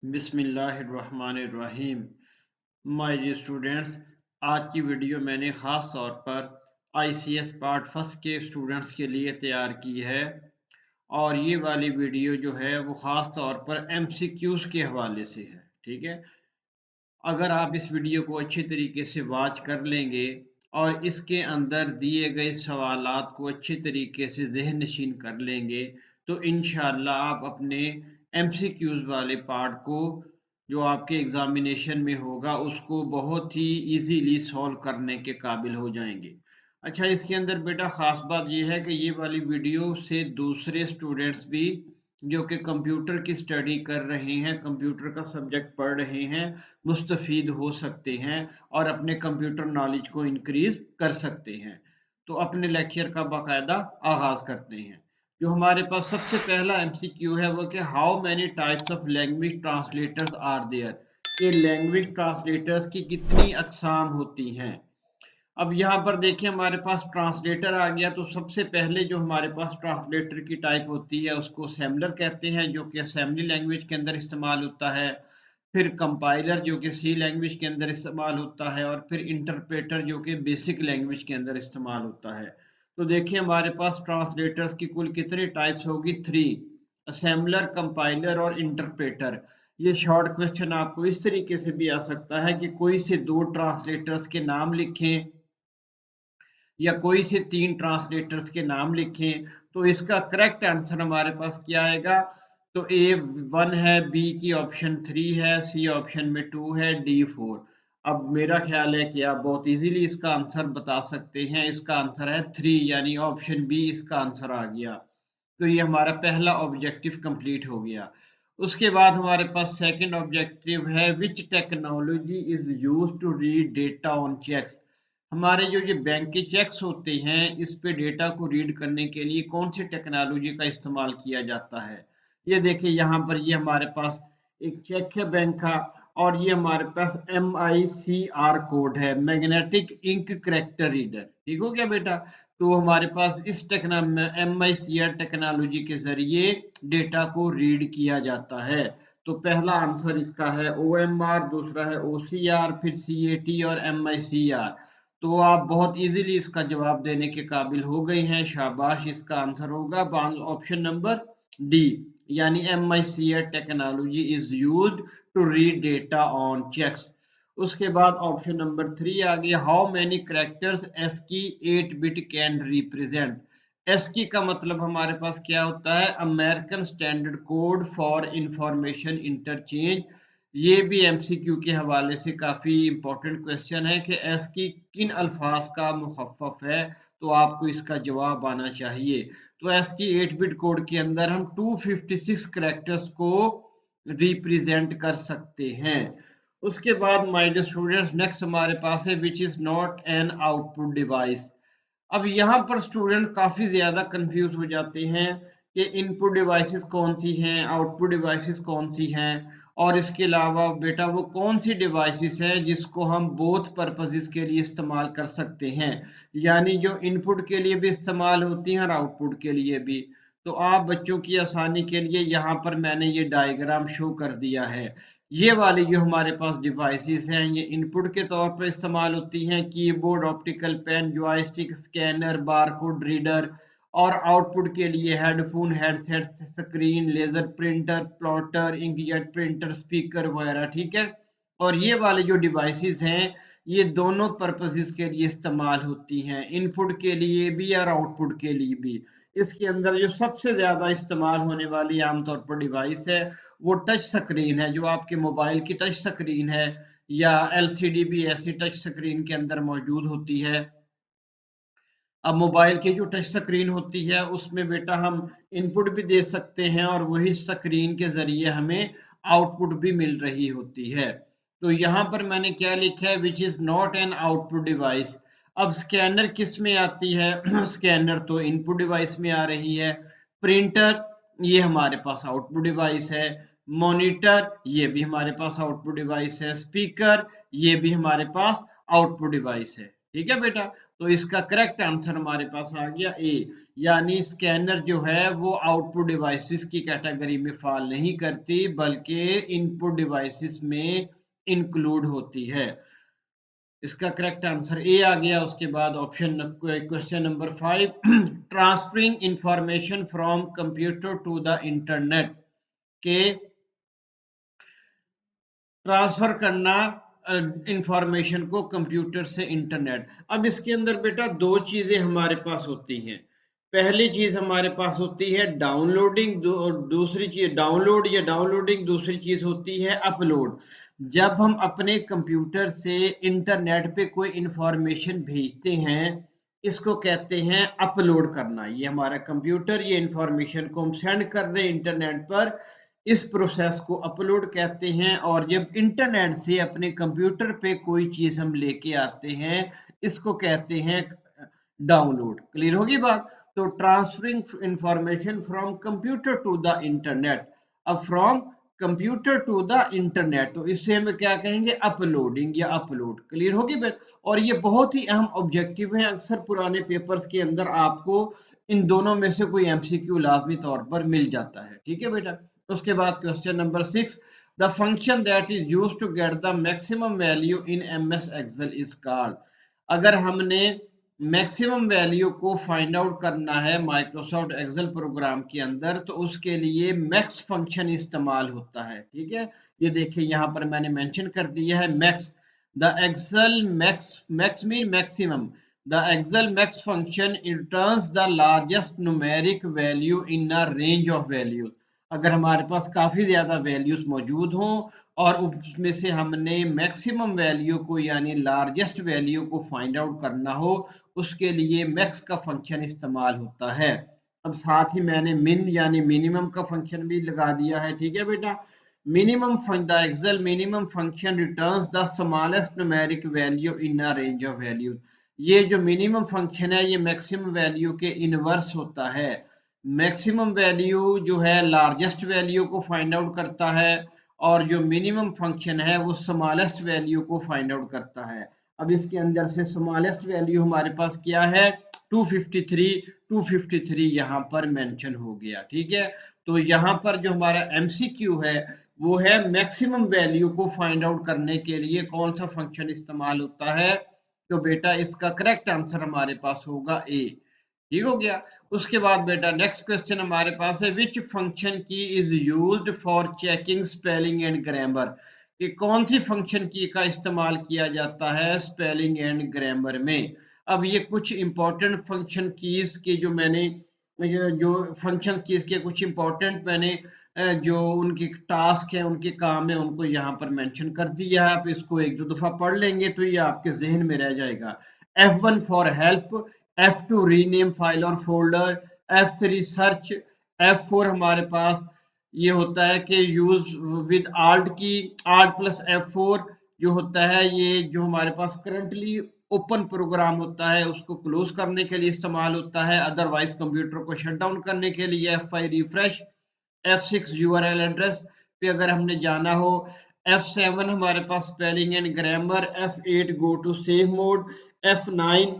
बिस्मिल्लाहिर्रहमानिर्रहीम। My dear students, आज की वीडियो मैंने ख़ास तौर पर आईसीएस पार्ट फर्स्ट के स्टूडेंट्स के लिए तैयार की है और ये वाली वीडियो जो है वो ख़ास तौर पर एमसीक्यूज़ के हवाले से है। ठीक है, अगर आप इस वीडियो को अच्छे तरीके से वॉच कर लेंगे और इसके अंदर दिए गए सवालात को अच्छे तरीके से ज़हन नशीन कर लेंगे तो इंशाअल्लाह आप अपने एमसीक्यूज़ वाले पार्ट को जो आपके एग्जामिनेशन में होगा उसको बहुत ही इजीली सॉल्व करने के काबिल हो जाएंगे। अच्छा, इसके अंदर बेटा ख़ास बात यह है कि ये वाली वीडियो से दूसरे स्टूडेंट्स भी जो कि कंप्यूटर की स्टडी कर रहे हैं, कंप्यूटर का सब्जेक्ट पढ़ रहे हैं, मुस्तफ़ीद हो सकते हैं और अपने कंप्यूटर नॉलेज को इंक्रीज कर सकते हैं। तो अपने लेक्चर का बाकायदा आगाज करते हैं। जो हमारे पास सबसे पहला एमसीक्यू है वो कि how many types of language translators are there, कि लैंग्वेज ट्रांसलेटर्स की कितनी अकसाम होती हैं। अब यहाँ पर देखिए हमारे पास ट्रांसलेटर आ गया, तो सबसे पहले जो हमारे पास ट्रांसलेटर की टाइप होती है उसको असेंबलर कहते हैं, जो कि असेंबली लैंग्वेज के अंदर इस्तेमाल होता है। फिर कंपाइलर जो कि सी लैंग्वेज के अंदर इस्तेमाल होता है और फिर इंटरप्रेटर जो कि बेसिक लैंग्वेज के अंदर इस्तेमाल होता है। तो देखिए हमारे पास ट्रांसलेटर्स की कुल कितनी टाइप्स होगी, 3। असेंबलर, कंपाइलर और इंटरप्रेटर। ये शॉर्ट क्वेश्चन आपको इस तरीके से भी आ सकता है कि कोई से 2 ट्रांसलेटर्स के नाम लिखें या कोई से 3 ट्रांसलेटर्स के नाम लिखें। तो इसका करेक्ट आंसर हमारे पास क्या आएगा, तो ए 1 है, बी की ऑप्शन 3 है, सी ऑप्शन में 2 है, डी 4। अब मेरा ख्याल है कि आप बहुत इजीली इसका आंसर बता सकते हैं। इसका आंसर है 3, यानी ऑप्शन बी इसका आंसर आ गया। तो ये हमारा पहला ऑब्जेक्टिव कंप्लीट हो गया। उसके बाद हमारे पास सेकंड ऑब्जेक्टिव है, which technology is used to read data on checks. हमारे जो ये बैंक के चेक्स होते हैं इस पे डेटा को रीड करने के लिए कौन सी टेक्नोलॉजी का इस्तेमाल किया जाता है। ये देखिए यहाँ पर ये हमारे पास एक चेक है बैंक का और ये हमारे पास MICR कोड है, मैग्नेटिक इंक करेक्टर रीडर। ठीक हो गया बेटा। तो हमारे पास इस MICR टेक्नोलॉजी के जरिए डेटा को रीड किया जाता है। तो पहला आंसर इसका है OMR, दूसरा है OCR, फिर CAT और MICR। तो आप बहुत इजीली इसका जवाब देने के काबिल हो गए हैं, शाबाश। इसका आंसर होगा ऑप्शन नंबर डी, यानी MICR technology is used to read data on checks. उसके बाद ऑप्शन नंबर 3 आ गया, how many characters ASCII 8 bit can represent. ASCII का मतलब हमारे पास क्या होता है, American standard code for information interchange. ये भी एमसीक्यू के हवाले से काफ़ी इंपॉर्टेंट क्वेश्चन है कि ASCII किन अल्फाज का मुखफ़फ़ है, तो आपको इसका जवाब आना चाहिए। तो ASCII 8 बिट कोड के अंदर हम 256 कैरेक्टर्स को रिप्रेजेंट कर सकते हैं। उसके बाद माय डियर स्टूडेंट्स, नेक्स्ट हमारे पास है which is not an output device. अब यहाँ पर स्टूडेंट काफ़ी ज़्यादा कंफ्यूज हो जाते हैं कि इनपुट डिवाइसेस कौन सी हैं, आउटपुट डिवाइसेस कौन सी हैं, और इसके अलावा बेटा वो कौन सी डिवाइसेस हैं जिसको हम बोथ पर्पसेस के लिए इस्तेमाल कर सकते हैं, यानी जो इनपुट के लिए भी इस्तेमाल होती हैं और आउटपुट के लिए भी। तो आप बच्चों की आसानी के लिए यहाँ पर मैंने ये डायग्राम शो कर दिया है। ये वाली जो हमारे पास डिवाइसेस हैं ये इनपुट के तौर पर इस्तेमाल होती हैं, keyboard, optical pen, joystick, scanner, barcode reader. और आउटपुट के लिए headphone, headset, screen, laser printer, plotter, inkjet printer, speaker वगैरह। ठीक है, और ये वाले जो डिवाइसेस हैं ये दोनों पर्पसेस के लिए इस्तेमाल होती हैं, इनपुट के लिए भी और आउटपुट के लिए भी। इसके अंदर जो सबसे ज़्यादा इस्तेमाल होने वाली आमतौर पर डिवाइस है वो टच स्क्रीन है, जो आपके मोबाइल की टच स्क्रीन है, या LCD भी ऐसी टच स्क्रीन के अंदर मौजूद होती है। अब मोबाइल की जो टच स्क्रीन होती है उसमें बेटा हम इनपुट भी दे सकते हैं और वही स्क्रीन के जरिए हमें आउटपुट भी मिल रही होती है। तो यहाँ पर मैंने क्या लिखा है, which is not an output device. अब स्कैनर किस में आती है स्कैनर तो इनपुट डिवाइस में आ रही है। प्रिंटर ये हमारे पास आउटपुट डिवाइस है। मॉनिटर ये भी हमारे पास आउटपुट डिवाइस है। स्पीकर ये भी हमारे पास आउटपुट डिवाइस है। ठीक है बेटा। तो इसका करेक्ट आंसर हमारे पास आ गया ए, यानी स्कैनर जो है वो आउटपुट डिवाइसेस की कैटेगरी में फॉल नहीं करती बल्कि इनपुट डिवाइसेस में इंक्लूड होती है। इसका करेक्ट आंसर ए आ गया। उसके बाद option question number 5, transferring information from computer to the internet के ट्रांसफर करना इंफॉर्मेशन को कंप्यूटर से इंटरनेट। अब इसके अंदर बेटा दो चीजें हमारे पास होती हैं। पहली चीज हमारे पास होती है डाउनलोडिंग, दूसरी चीज डाउनलोड या डाउनलोडिंग, दूसरी चीज होती है अपलोड। जब हम अपने कंप्यूटर से इंटरनेट पे कोई इंफॉर्मेशन भेजते हैं, इसको कहते हैं अपलोड करना। ये हमारा कंप्यूटर ये इंफॉर्मेशन को हम सेंड कर रहे हैं इंटरनेट पर, इस प्रोसेस को अपलोड कहते हैं। और जब इंटरनेट से अपने कंप्यूटर पे कोई चीज हम लेके आते हैं, इसको कहते हैं डाउनलोड। क्लियर होगी बात? तो transferring information from computer to the internet. अब from computer to the internet, तो इससे हम क्या कहेंगे? अपलोडिंग या अपलोड। क्लियर होगी बात? और ये बहुत ही अहम ऑब्जेक्टिव है, अक्सर पुराने पेपर्स के अंदर आपको इन दोनों में से कोई एमसीक्यू लाजमी तौर पर मिल जाता है। ठीक है बेटा? उसके बाद question number 6, the function that is used to get the maximum value in MS Excel is called. अगर हमने मैक्सिमम वैल्यू को फाइंड आउट करना है माइक्रोसॉफ्ट एक्सेल प्रोग्राम के अंदर, तो उसके लिए मैक्स फंक्शन इस्तेमाल होता है। ठीक है, ये देखिए यहाँ पर मैंने मेंशन कर दिया है max. The Excel max, max mean maximum, the Excel max function returns the largest numeric value in a range of values. अगर हमारे पास काफी ज्यादा वैल्यूज मौजूद हों और उसमें से हमने मैक्सिमम वैल्यू को यानी लार्जेस्ट वैल्यू को फाइंड आउट करना हो, उसके लिए मैक्स का फंक्शन इस्तेमाल होता है। अब साथ ही मैंने मिन यानी मिनिमम का फंक्शन भी लगा दिया है। ठीक है बेटा? Minimum the Excel minimum function returns the smallest numeric value in a range of values. ये जो मिनिमम फंक्शन है ये मैक्सिमम वैल्यू के इनवर्स होता है। मैक्सिमम वैल्यू जो है लार्जेस्ट वैल्यू को फाइंड आउट करता है, और जो मिनिमम फंक्शन है वो स्मॉलेस्ट वैल्यू को फाइंड आउट करता है। अब इसके अंदर से स्मॉलेस्ट वैल्यू हमारे पास क्या है? 253। 253 यहाँ पर मेंशन हो गया। ठीक है, तो यहाँ पर जो हमारा एमसीक्यू है वो है मैक्सिमम वैल्यू को फाइंड आउट करने के लिए कौन सा फंक्शन इस्तेमाल होता है? तो बेटा इसका करेक्ट आंसर हमारे पास होगा ए। ठीक हो गया? उसके बाद बेटा नेक्स्ट क्वेश्चन हमारे पास है, which function key is used for checking spelling and grammar. कि कौन सी फंक्शन की का इस्तेमाल किया जाता है स्पेलिंग एंड ग्रामर में? अब ये कुछ इंपॉर्टेंट फंक्शन कीज के जो मैंने जो फंक्शन कीज के कुछ इंपॉर्टेंट मैंने जो उनकी टास्क है, उनके काम है, उनको यहाँ पर मेंशन कर दिया है। आप इसको एक दो दफा पढ़ लेंगे तो ये आपके जहन में रह जाएगा। F1 for help, F2 rename file और फोल्डर, F3 सर्च, F4 हमारे पास ये होता है कि यूज विद आल्ट की, आल्ट प्लस F4 जो होता है ये जो हमारे पास करंटली ओपन प्रोग्राम होता है उसको क्लोज करने के लिए इस्तेमाल होता है, अदरवाइज कंप्यूटर को शट डाउन करने के लिए। F5 refresh, F6 URL address पे अगर हमने जाना हो, F7 हमारे पास spelling and grammar, F8 go to save mode, F9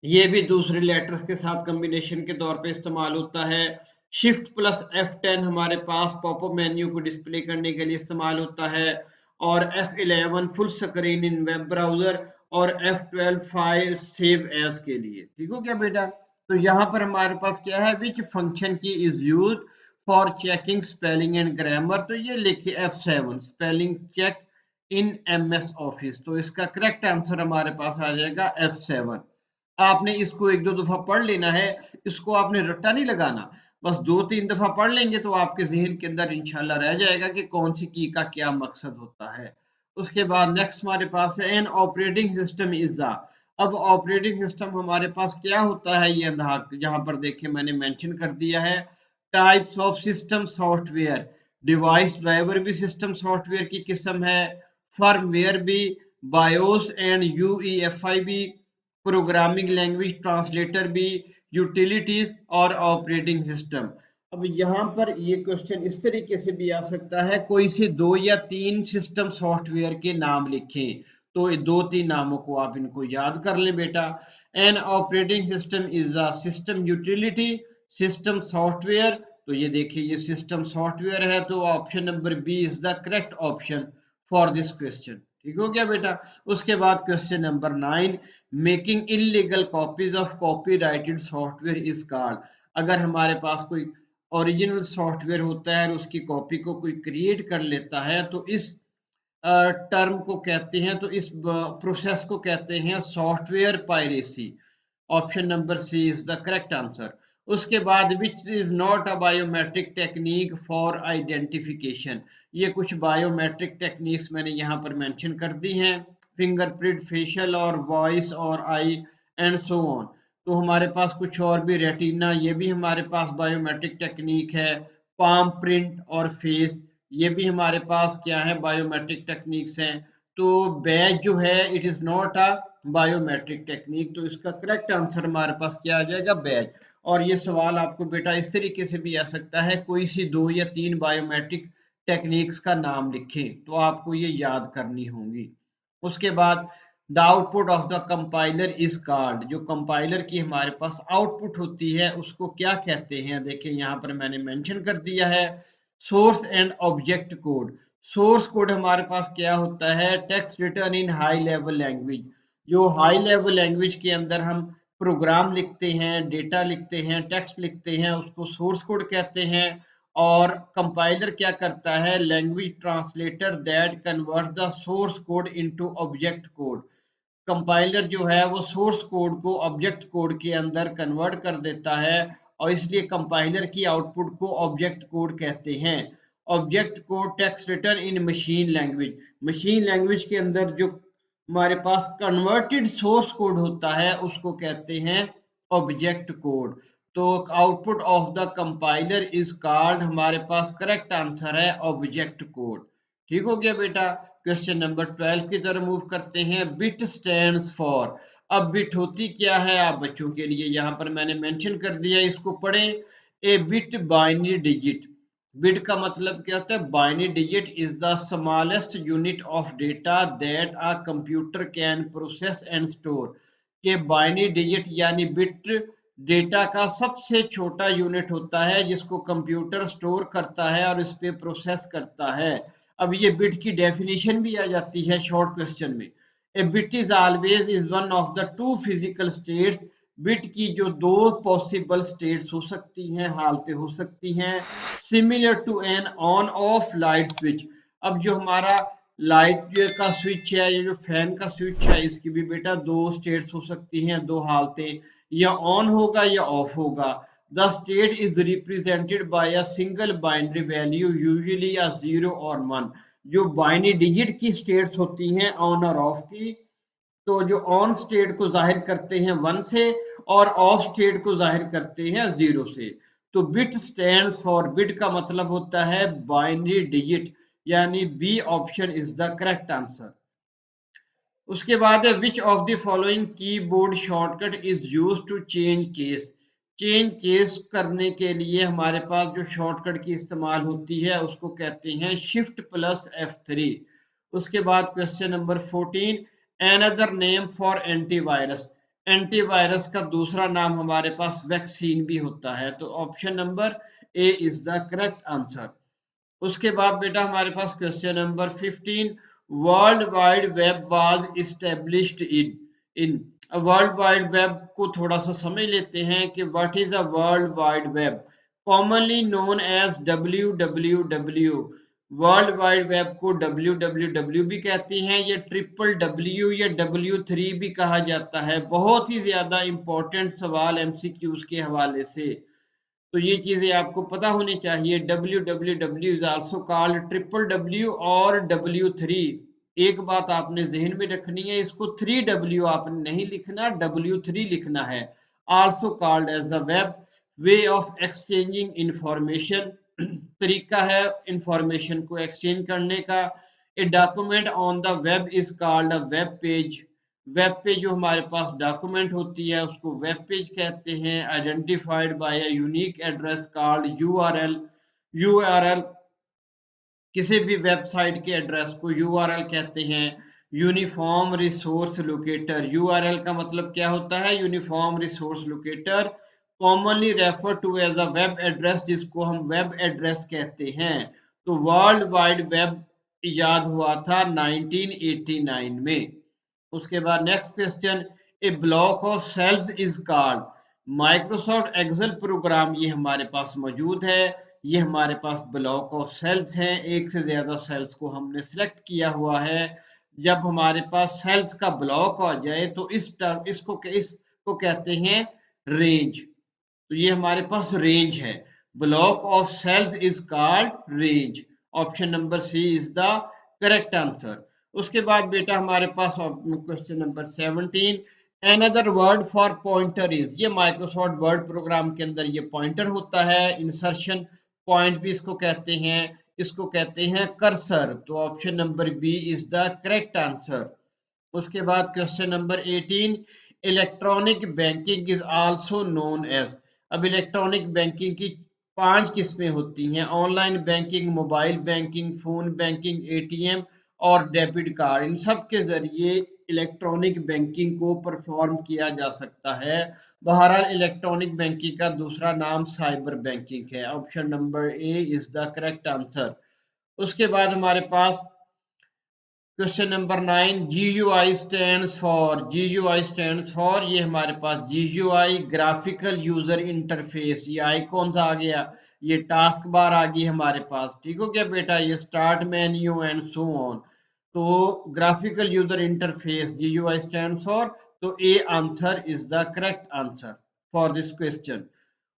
ये भी दूसरे लेटर्स के साथ कॉम्बिनेशन के तौर पे इस्तेमाल होता है। शिफ्ट प्लस F10 हमारे पास पॉपअप मेन्यू को डिस्प्ले करने के लिए इस्तेमाल होता है, और F11 फुल स्क्रीन इन वेब ब्राउजर, और F12 फाइल सेव एज के लिए। ठीक हो क्या बेटा? तो यहाँ पर हमारे पास क्या है, which function key is used for checking spelling and grammar. तो ये लिखिए F7 spelling check in MS office. तो इसका करेक्ट आंसर हमारे पास आ जाएगा F7। आपने इसको एक दो दफा पढ़ लेना है, इसको आपने रट्टा नहीं लगाना, बस दो तीन दफा पढ़ लेंगे तो आपके जहन के अंदर इंशाल्लाह रह जाएगा कि कौन सी की का क्या मकसद होता है। उसके बाद नेक्स्ट हमारे पास है N operating system is the. अब ऑपरेटिंग सिस्टम हमारे पास क्या होता है, ये यहाँ पर देखिए मैंने मेंशन कर दिया है। Types of system software, device driver भी सिस्टम सॉफ्टवेयर की किस्म है, फर्मवेयर भी, बायोस एंड यूईएफआई भी, प्रोग्रामिंग लैंग्वेज ट्रांसलेटर भी, यूटिलिटीज और ऑपरेटिंग सिस्टम। अब यहाँ पर ये क्वेश्चन इस तरीके से भी आ सकता है, कोई से दो या तीन सिस्टम सॉफ्टवेयर के नाम लिखें। तो 2-3 नामों को आप इनको याद कर लें बेटा। An operating system is a system utility, system software. तो ये देखिए ये सिस्टम सॉफ्टवेयर है, तो option number B is the correct option for this question. ठीक हो गया बेटा। उसके बाद question number 9, making illegal copies of copyrighted software is called. अगर हमारे पास कोई ओरिजिनल सॉफ्टवेयर होता है और उसकी कॉपी को कोई क्रिएट कर लेता है, तो इस टर्म को कहते हैं, तो इस प्रोसेस को कहते हैं software piracy. Option number C is the correct answer. उसके बाद which is not a biometric technique for identification. ये कुछ बायोमेट्रिक टेक्निक्स मैंने यहाँ पर मेंशन कर दी हैं, फिंगरप्रिंट, फेशियल और वॉइस और आई एंड सो ऑन। तो हमारे पास कुछ और भी, रेटिना, ये भी हमारे पास बायोमेट्रिक टेक्निक है, पाम प्रिंट और फेस, ये भी हमारे पास क्या है, बायोमेट्रिक टेक्निक्स हैं। तो बैज जो है it is not a biometric technique, तो इसका करेक्ट आंसर हमारे पास क्या आ जाएगा, बैज। और ये सवाल आपको बेटा इस तरीके से भी आ सकता है, कोई सी 2 या 3 बायोमेट्रिक टेक्निक्स का नाम लिखें, तो आपको ये याद करनी होंगी। उसके बाद the output of the compiler is called. जो कंपाइलर की हमारे पास आउटपुट होती है उसको क्या कहते हैं, देखिए यहाँ पर मैंने मेंशन कर दिया है, source and object code. Source code हमारे पास क्या होता है, टेक्स्ट रिटर्न इन हाई लेवल लैंग्वेज। जो हाई लेवल लैंग्वेज के अंदर हम प्रोग्राम लिखते हैं, डेटा लिखते हैं, टेक्स्ट लिखते हैं, उसको सोर्स कोड कहते हैं। और कंपाइलर क्या करता है, language translator that convert the source code into object code. Compiler जो है वो सोर्स कोड को ऑब्जेक्ट कोड के अंदर कन्वर्ट कर देता है, और इसलिए कंपाइलर की आउटपुट को ऑब्जेक्ट कोड कहते हैं। ऑब्जेक्ट कोड टेक्स्ट रिटर्न इन मशीन लैंग्वेज। मशीन लैंग्वेज के अंदर जो हमारे पास कन्वर्टेड सोर्स कोड होता है उसको कहते हैं ऑब्जेक्ट कोड। तो output of the compiler is called, हमारे पास करेक्ट आंसर है ऑब्जेक्ट कोड। ठीक हो गया बेटा। क्वेश्चन नंबर 12 की तरफ मूव करते हैं। Bit stands for. अब बिट होती क्या है, आप बच्चों के लिए यहाँ पर मैंने मेंशन कर दिया, इसको पढ़ें। ए बिट बाइनरी डिजिट। बिट का मतलब क्या होता है, binary digit is the smallest unit of data that a computer can process and store. के बाइनरी डिजिट यानी बिट डेटा का सबसे छोटा यूनिट होता है जिसको कंप्यूटर स्टोर करता है और इस पे प्रोसेस करता है। अब ये बिट की डेफिनेशन भी आ जाती है शॉर्ट क्वेश्चन में। ए bit is always is one of the two physical states. Bit की जो दो पॉसिबल स्टेट्स हो सकती हैं, हालतें हो सकती हैं, similar to an on off light switch. अब जो हमारा लाइट का स्विच है, ये जो फैन का स्विच है, इसकी भी बेटा दो स्टेट्स हो सकती हैं, दो हालतें, या ऑन होगा या ऑफ होगा। The state is represented by a single binary value, usually a 0 or 1। जो बाइनरी डिजिट की स्टेट्स होती हैं ऑन और ऑफ की, तो जो ऑन स्टेट को जाहिर करते हैं 1 से और ऑफ स्टेट को जाहिर करते हैं 0 से। तो बिट स्टैंड्स फॉर, बिट का मतलब होता है बाइनरी डिजिट, यानी B option is the correct answer. उसके बाद है which of the following keyboard shortcut is use to change case. Change case करने के लिए हमारे पास जो शॉर्टकट की इस्तेमाल होती है उसको कहते हैं शिफ्ट प्लस F3। उसके बाद question number 14, another name for antivirus. Antivirus का दूसरा नाम हमारे पास वैक्सीन भी होता है, तो option number A is the correct answer. उसके बाद बेटा हमारे पास question number 15, world wide web was established in. World wide web को थोड़ा सा समझ लेते हैं कि what is a world wide web. Commonly known as WWW। World wide web को WWW भी कहते हैं, ये ट्रिपल W या W3 भी कहा जाता है। बहुत ही ज्यादा इंपॉर्टेंट सवाल MCQs के हवाले से, तो ये चीजें आपको पता होनी चाहिए। WWW is also called triple W और W3। एक बात आपने जहन में रखनी है, इसको 3W आपने नहीं लिखना, W3 लिखना है। Also called as a web, way of exchanging information, तरीका है इंफॉर्मेशन को एक्सचेंज करने का। A document on the web is called a web page. Web पे जो हमारे पास डॉक्यूमेंट होती है उसको वेब पेज कहते हैं। Identified by a unique address called URL। URL किसी भी वेबसाइट के एड्रेस को URL कहते हैं। Uniform resource locator. यूआरएल का मतलब क्या होता है? Uniform resource locator, commonly refer to as a web address, जिसको हम वेब एड्रेस कहते हैं। तो वर्ल्ड वाइड वेब इजाद हुआ था 1989 में। उसके बाद next question, a block of cells is called. Microsoft Excel program ये हमारे पास मौजूद है। ये हमारे पास ब्लॉक ऑफ सेल्स हैं, एक से ज्यादा सेल्स को हमने सिलेक्ट किया हुआ है। जब हमारे पास सेल्स का ब्लॉक आ जाए तो इसको कहते हैं रेंज। तो ये हमारे पास रेंज है। Block of cells is called range. Option number C is the correct answer. उसके बाद बेटा हमारे पास question number 17, another word for pointer is. ये माइक्रोसॉफ्ट वर्ड प्रोग्राम के अंदर ये पॉइंटर होता है, इंसर्शन पॉइंट भी इसको कहते हैं, इसको कहते हैं कर्सर। तो option number B is the correct answer. उसके बाद question number 18, electronic banking is also known as. अब इलेक्ट्रॉनिक बैंकिंग की 5 किस्में होती हैं, online banking, mobile banking, phone banking, ATM और डेबिट कार्ड। इन सब के जरिए इलेक्ट्रॉनिक बैंकिंग को परफॉर्म किया जा सकता है। बहरहाल इलेक्ट्रॉनिक बैंकिंग का दूसरा नाम साइबर बैंकिंग है। Option number A is the correct answer. उसके बाद हमारे पास question number 9, GUI stands for. GUI stands for, ये हमारे पास GUI ग्राफिकल यूजर इंटरफेस, ये आइकॉन्स आ गया, ये टास्क बार आ गई हमारे पास। ठीक हो गया बेटा, ये start menu and so on. तो graphical user interface GUI stand for. तो A answer is the correct answer for this question.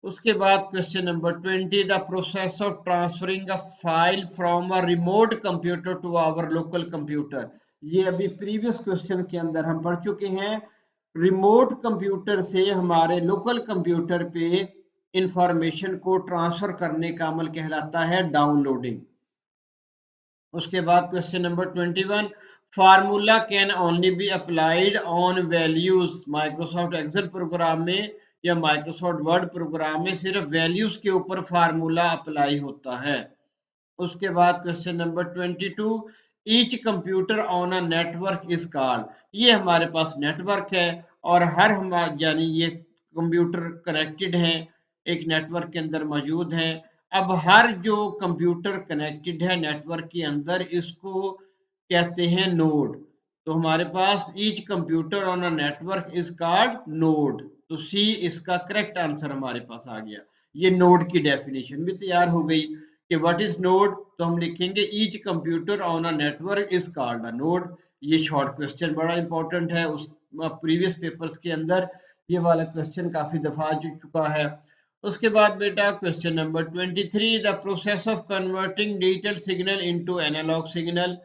उसके बाद question number 20, the process of transferring a file from a remote computer to our local computer. ये अभी previous question के अंदर हम पढ़ चुके हैं। रिमोट कंप्यूटर से हमारे लोकल कंप्यूटर पे इंफॉर्मेशन को ट्रांसफर करने का अमल कहलाता है डाउनलोडिंग। उसके बाद question number 21, formula can only be applied on values. Microsoft Excel program में या माइक्रोसॉफ्ट वर्ड प्रोग्राम में सिर्फ वैल्यूज के ऊपर फार्मूला अप्लाई होता है। उसके बाद question number 22, each computer on a network is called. ये हमारे पास नेटवर्क है और हर हमारे यानी ये कंप्यूटर कनेक्टेड हैं, एक नेटवर्क के अंदर मौजूद हैं। अब हर जो कंप्यूटर कनेक्टेड है नेटवर्क के अंदर, इसको कहते हैं नोड। तो हमारे पास each computer on a network is called node. तो सी इसका करेक्ट आंसर हमारे पास आ गया। ये नोड की डेफिनेशन भी तैयार हो गई कि व्हाट इज नोड। तो हम लिखेंगे each computer on a network is called a node. ये शॉर्ट क्वेश्चन बड़ा इंपॉर्टेंट है, उस प्रीवियस पेपर्स के अंदर ये वाला क्वेश्चन काफी दफा आ चुका है। उसके बाद बेटा question number 23, the process of converting digital signal into analog signal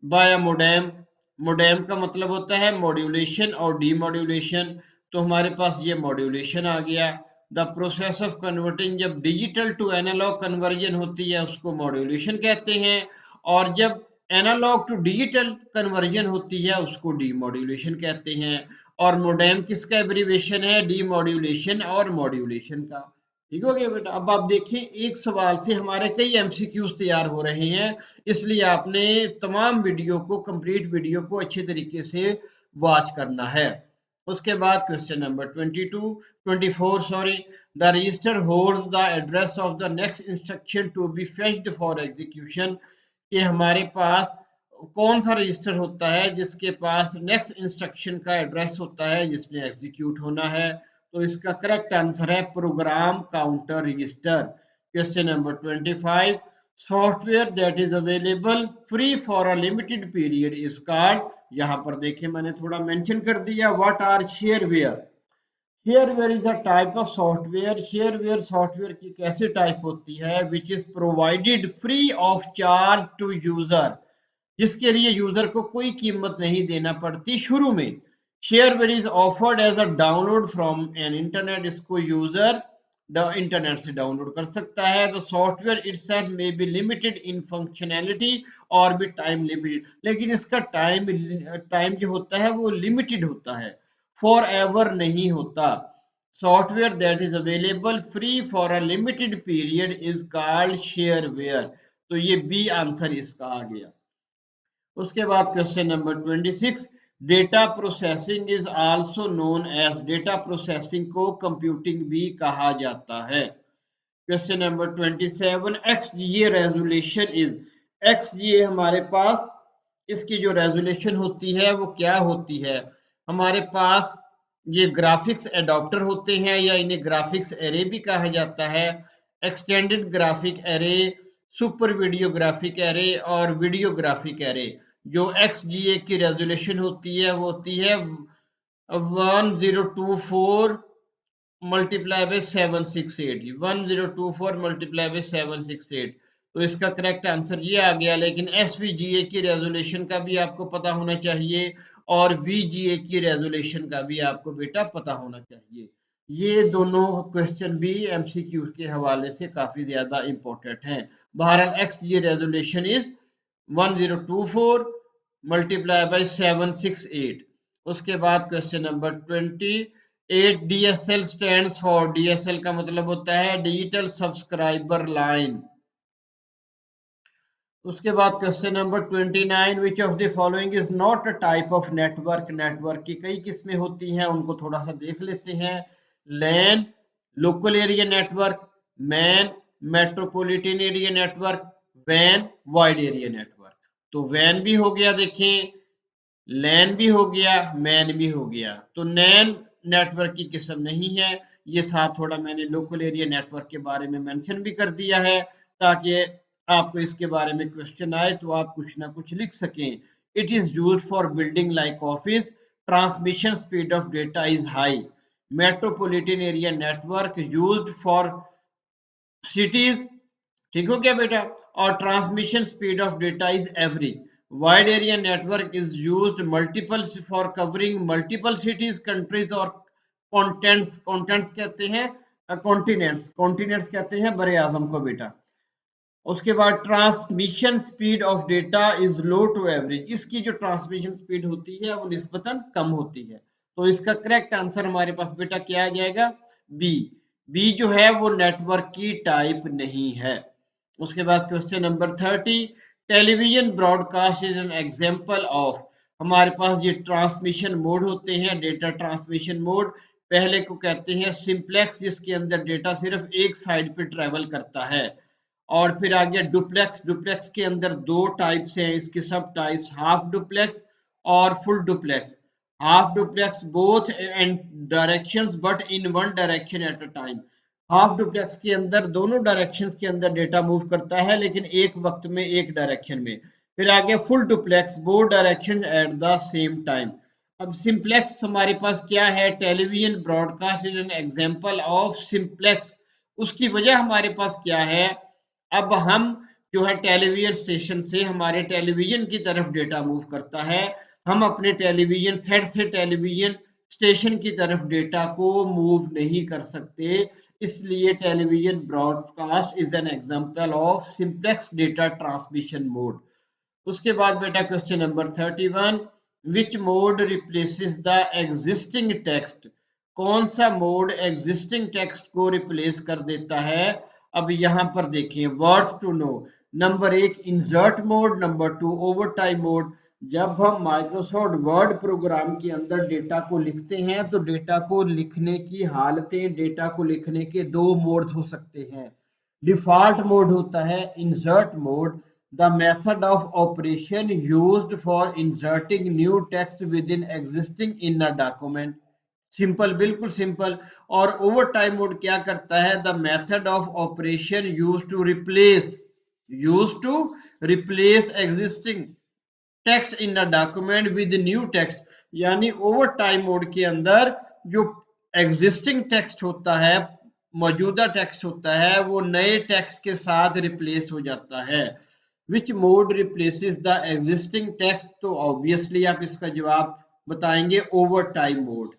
by modem. Modem का मतलब होता है मॉड्यूलेशन और डीमॉड्यूलेशन। तो हमारे पास ये मॉड्यूलेशन आ गया। द प्रोसेस ऑफ कन्वर्टिंग, जब डिजिटल टू एनालॉग कन्वर्जन होती है उसको मॉड्यूलेशन कहते हैं, और जब एनालॉग टू डिजिटल कन्वर्जन होती है उसको डीमॉड्यूलेशन कहते हैं। और मोडेम किसका एब्रीविएशन है? डीमॉड्यूलेशन और मॉड्यूलेशन का। ठीक हो गया बेटा। अब आप देखें, एक सवाल से हमारे कई MCQs तैयार हो रहे हैं, इसलिए आपने तमाम वीडियो को, कंप्लीट वीडियो को अच्छे तरीके से वॉच करना है। उसके बाद question number 24 sorry, the register holds the address of the next instruction to be fetched for execution. कि हमारे पास कौन सा रजिस्टर होता है जिसके पास नेक्स्ट इंस्ट्रक्शन का एड्रेस होता है जिसने एग्जीक्यूट होना है? तो इसका करेक्ट आंसर है program counter register. Question number 25, software that is available free for a limited period is called. यहाँ पर देखें मैंने थोड़ा मेंशन कर दिया, what are shareware. Shareware is a type of software. Shareware software की कैसे टाइप होती है? Which is provided free of charge to user, जिसके लिए यूजर को कोई कीमत नहीं देना पड़ती शुरू में। Shareware is offered as a download from an internet, इसको यूजर इंटरनेट से डाउनलोड कर सकता है। The software itself may be limited in functionality और भी टाइम लिमिटेड, लेकिन इसका टाइम जो होता है वो लिमिटेड होता है, फॉर एवर नहीं होता। Software that is available free for a limited period is called shareware. तो ये बी आंसर इसका आ गया। उसके बाद question number 26, data processing is also known as, data processing को कंप्यूटिंग भी कहा जाता है। Question number 27, XGA resolution is, XGA हमारे पास इसकी जो रेजोल्यूशन होती है वो क्या होती है, हमारे पास ये ग्राफिक्स एडॉप्टर होते हैं या इन्हें ग्राफिक्स एरे भी कहा जाता है। Extended graphic array, super video graphic array और वीडियो ग्राफिक एरे। जो XGA की रेजोल्यूशन होती है वो होती है 1024 मल्टीप्लाई बाय 768, 1024 मल्टीप्लाई बाय 768। तो इसका करेक्ट आंसर ये आ गया। लेकिन SVGA की रेजोल्यूशन का भी आपको पता होना चाहिए और VGA की रेजोल्यूशन का भी आपको बेटा पता होना चाहिए। ये दोनों क्वेश्चन भी MCQ के हवाले से काफी ज्यादा इंपॉर्टेंट हैं। बहरहाल XGA resolution is 1024 multiply by 768। उसके बाद question number 28, DSL stands for, DSL का मतलब होता है डिजिटल सब्सक्राइबर लाइन। उसके बाद question number 29, which of the following is not a type of network, network की कई किस्में होती हैं उनको थोड़ा सा देख लेते हैं। LAN, local area network, MAN, metropolitan area network, वैन, वाइड एरिया नेटवर्क। तो वैन भी हो गया, देखें लैन भी हो गया, मैन भी हो गया, तो नैन नेटवर्क की किस्म नहीं है। ये साथ थोड़ा मैंने लोकल एरिया नेटवर्क के बारे में मेंशन भी कर दिया है ताकि आपको इसके बारे में क्वेश्चन आए तो आप कुछ ना कुछ लिख सकें। It is used for building like office, transmission speed of data is high. Metropolitan area network used for cities, ठीक हो गया बेटा, और transmission speed of data is average. Wide area network is used multiple for covering multiple cities, countries और contents, contents कहते हैं continents, continents कहते हैं बड़े आजम को बेटा। उसके बाद transmission speed of data is low to average, इसकी जो ट्रांसमिशन स्पीड होती है वो निस्बतन कम होती है। तो इसका करेक्ट आंसर हमारे पास बेटा क्या आ जाएगा, बी। बी जो है वो नेटवर्क की टाइप नहीं है। उसके बाद question number 30, television broadcast is an example of, हमारे पास ये ट्रांसमिशन मोड होते हैं, डेटा ट्रांसमिशन मोड। पहले को कहते हैं सिंप्लेक्स, जिसके अंदर डेटा सिर्फ एक साइड पे ट्रेवल करता है। और फिर आ गया डुप्लेक्स, डुप्लेक्स के अंदर दो टाइप्स हैं, इसके सब टाइप्स, हाफ डुप्लेक्स और full duplex. Half duplex both and directions but in one direction at a time, half duplex के अंदर दोनों डायरेक्शंस के अंदर डेटा मूव करता है लेकिन एक वक्त में एक डायरेक्शन में। फिर आगे full duplex, both direction at the same time. अब सिंप्लेक्स हमारे पास क्या है, television broadcast is an example of simplex. उसकी वजह हमारे पास क्या है, अब हम जो है टेलीविजन स्टेशन से हमारे टेलीविजन की तरफ डेटा मूव करता है, हम अपने टेलीविजन सेट से टेलीविजन स्टेशन की तरफ डेटा को मूव नहीं कर सकते, इसलिए television broadcast is an example of simplex data transmission mode. उसके बाद बेटा question number 31, which mode replaces the existing text, कौन सा मोड एग्जिस्टिंग टेक्स्ट को रिप्लेस कर देता है। अब यहां पर देखिए words to know, number 1 insert mode, number 2 over time mode. जब हम माइक्रोसॉफ्ट वर्ड प्रोग्राम के अंदर डेटा को लिखते हैं तो डेटा को लिखने की हालतें, डेटा को लिखने के दो मोड हो सकते हैं। डिफॉल्ट मोड होता है insert mode, the method of operation used for inserting new text within existing in a document, simple, बिल्कुल सिंपल। और ओवर टाइम मोड क्या करता है, the method of operation use to replace existing text in a document with new text, यानी over time mode के अंदर जो existing text होता है, मौजूदा टेक्स्ट होता है, वो नए टेक्स्ट के साथ रिप्लेस हो जाता है। Which mode replaces the existing text, तो ऑब्वियसली आप इसका जवाब बताएंगे over time mode.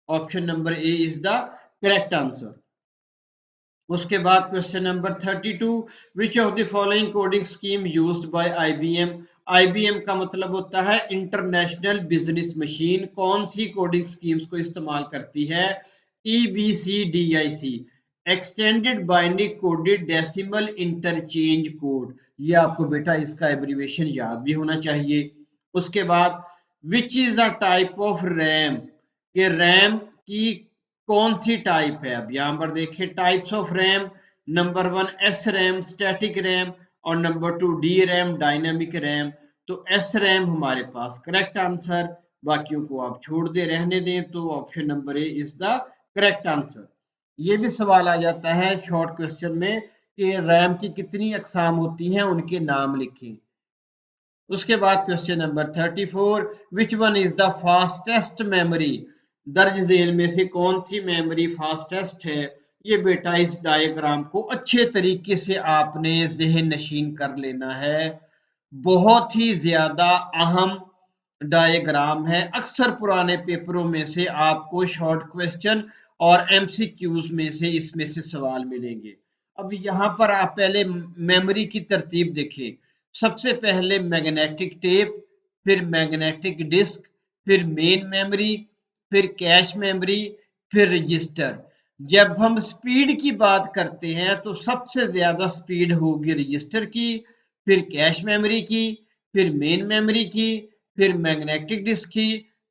Option number A is the correct answer. उसके बाद question number 32, which of the following coding scheme used by IBM, IBM का मतलब होता है इंटरनेशनल बिजनेस मशीन, कौन सी कोडिंग स्कीम्स को इस्तेमाल करती है, EBCDIC, extended binary coded decimal interchange code, ये आपको बेटा इसका एब्रीविएशन याद भी होना चाहिए। उसके बाद which is a type of RAM, के रैम की कौन सी टाइप है। अब यहां पर देखिए types of RAM, number 1 S RAM static RAM और number 2 D RAM dynamic RAM. तो एस रैम हमारे पास करेक्ट आंसर, बाकियों को आप छोड़ दे रहने दें, तो option number A is the correct answer. ये भी सवाल आ जाता है शॉर्ट क्वेश्चन में कि रैम की कितनी अकसाम होती हैं, उनके नाम लिखें। उसके बाद question number 34, which one is the fastest memory, दर्ज झेल में से कौन सी मेमोरी फास्टेस्ट है। ये बेटा इस डायग्राम को अच्छे तरीके से आपने ज़हन नशीन कर लेना है। बहुत ही ज्यादा अहम डायग्राम है, अक्सर पुराने पेपरों में से आपको शॉर्ट क्वेश्चन और एमसीक्यूज में से इसमें से सवाल मिलेंगे। अब यहाँ पर आप पहले मेमोरी की तरतीब देखें। सबसे पहले मैग्नेटिक टेप, फिर मैग्नेटिक डिस्क, फिर मेन मेमोरी, फिर कैश मेमोरी, फिर रजिस्टर। जब हम स्पीड की बात करते हैं तो सबसे ज्यादा स्पीड होगी रजिस्टर की, फिर कैश मेमोरी की, फिर मेन मेमोरी की, फिर मैग्नेटिक डिस्क की,